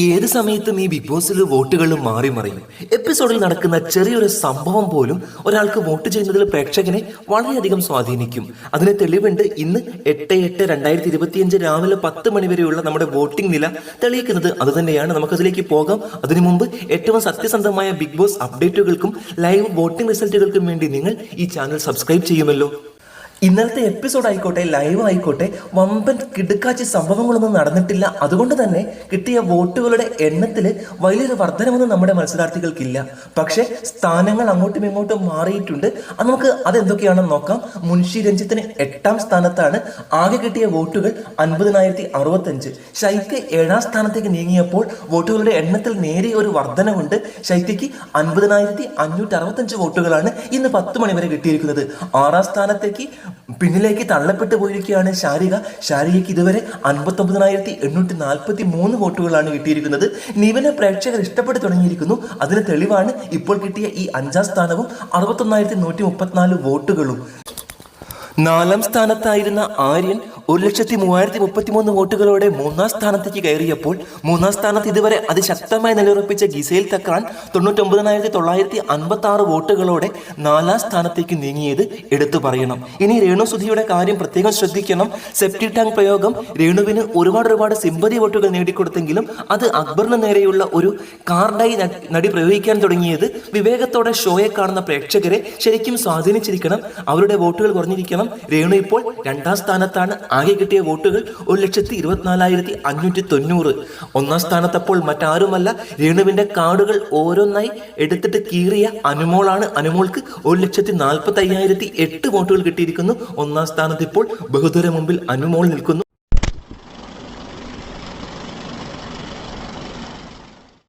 ഏത് സമയത്തും ഈ ബിഗ് ബോസിൽ വോട്ടുകൾ മാറി മറിയും. എപ്പിസോഡിൽ നടക്കുന്ന ചെറിയൊരു സംഭവം പോലും ഒരാൾക്ക് വോട്ട് ചെയ്യുന്നതിൽ പ്രേക്ഷകനെ വളരെയധികം സ്വാധീനിക്കും. അതിന് തെളിവുണ്ട്. ഇന്ന് 8/8/2025 രാവിലെ 10 മണി വരെയുള്ള നമ്മുടെ വോട്ടിംഗ് നില തെളിയിക്കുന്നത് അതുതന്നെയാണ്. നമുക്കതിലേക്ക് പോകാം. അതിനു മുമ്പ് ഏറ്റവും സത്യസന്ധമായ ബിഗ് ബോസ് അപ്ഡേറ്റുകൾക്കും ലൈവ് വോട്ടിംഗ് റിസൾട്ടുകൾക്കും വേണ്ടി നിങ്ങൾ ഈ ചാനൽ സബ്സ്ക്രൈബ് ചെയ്യുമല്ലോ. ഇന്നലത്തെ എപ്പിസോഡ് ആയിക്കോട്ടെ, ലൈവ് ആയിക്കോട്ടെ, വമ്പൻ കിടുക്കാച്ചി സംഭവങ്ങളൊന്നും നടന്നിട്ടില്ല. അതുകൊണ്ട് തന്നെ കിട്ടിയ വോട്ടുകളുടെ എണ്ണത്തിൽ വലിയൊരു വർധനമൊന്നും നമ്മുടെ മത്സരാർത്ഥികൾക്കില്ല. പക്ഷേ സ്ഥാനങ്ങൾ അങ്ങോട്ടും ഇങ്ങോട്ടും മാറിയിട്ടുണ്ട്. നമുക്ക് അതെന്തൊക്കെയാണെന്ന് നോക്കാം. മുൻഷി രഞ്ജിത്തിന് 8ാം സ്ഥാനത്താണ്. ആകെ കിട്ടിയ വോട്ടുകൾ 50,065. ഷൈക്ക് 7ാം സ്ഥാനത്തേക്ക് നീങ്ങിയപ്പോൾ വോട്ടുകളുടെ എണ്ണത്തിൽ നേരിയ ഒരു വർധനവുണ്ട്. ഷൈക്ക് 50,565 വോട്ടുകളാണ് ഇന്ന് 10 മണി വരെ കിട്ടിയിരിക്കുന്നത്. 6ാം സ്ഥാനത്തേക്ക് പിന്നിലേക്ക് തള്ളപ്പെട്ടു പോയിരിക്കുകയാണ് ഷാരികയ്ക്ക് ഇതുവരെ 59,843 വോട്ടുകളാണ് കിട്ടിയിരിക്കുന്നത്. നിവിനെ പ്രേക്ഷകർ ഇഷ്ടപ്പെട്ടു തുടങ്ങിയിരിക്കുന്നു. അതിന് തെളിവാണ് ഇപ്പോൾ കിട്ടിയ ഈ 5ാം സ്ഥാനവും 61,134 വോട്ടുകളും. 4ാം സ്ഥാനത്തായിരുന്ന ആര്യൻ 1,03,033 വോട്ടുകളോടെ 3ാം സ്ഥാനത്തേക്ക് കയറിയപ്പോൾ 3ാം സ്ഥാനത്ത് ഇതുവരെ അതിശക്തമായി നിലയുറപ്പിച്ച ഗിസേൽ തക്രാൻ 99,956 വോട്ടുകളോടെ 4ാം സ്ഥാനത്തേക്ക് നീങ്ങിയത് എടുത്തു പറയണം. ഇനി രേണു സുധിയുടെ കാര്യം പ്രത്യേകം ശ്രദ്ധിക്കണം. സെപ്റ്റി ടാങ്ക് പ്രയോഗം രേണുവിന് ഒരുപാട് സിമ്പതി വോട്ടുകൾ നേടിക്കൊടുത്തെങ്കിലും അത് അക്ബറിന് നേരെയുള്ള ഒരു കാർഡായി നടി പ്രയോഗിക്കാൻ തുടങ്ങിയത് വിവേകത്തോടെ ഷോയെ കാണുന്ന പ്രേക്ഷകരെ ശരിക്കും സ്വാധീനിച്ചിരിക്കണം. അവരുടെ വോട്ടുകൾ കുറഞ്ഞിരിക്കണം. രേണു ഇപ്പോൾ 2ാം സ്ഥാനത്താണ്. ആകെ കിട്ടിയ വോട്ടുകൾ 1,24,590. 1ാം സ്ഥാനത്തപ്പോൾ മറ്റാരുമല്ല, രേണുവിന്റെ കാർഡുകൾ ഓരോന്നായി എടുത്തിട്ട് കീറിയ അനുമോളാണ്. അനുമോൾക്ക് 1,45,008 വോട്ടുകൾ കിട്ടിയിരിക്കുന്നു. 1ാം സ്ഥാനത്ത് ഇപ്പോൾ ബഹുദൂര മുമ്പിൽ അനുമോൾ നിൽക്കുന്നു.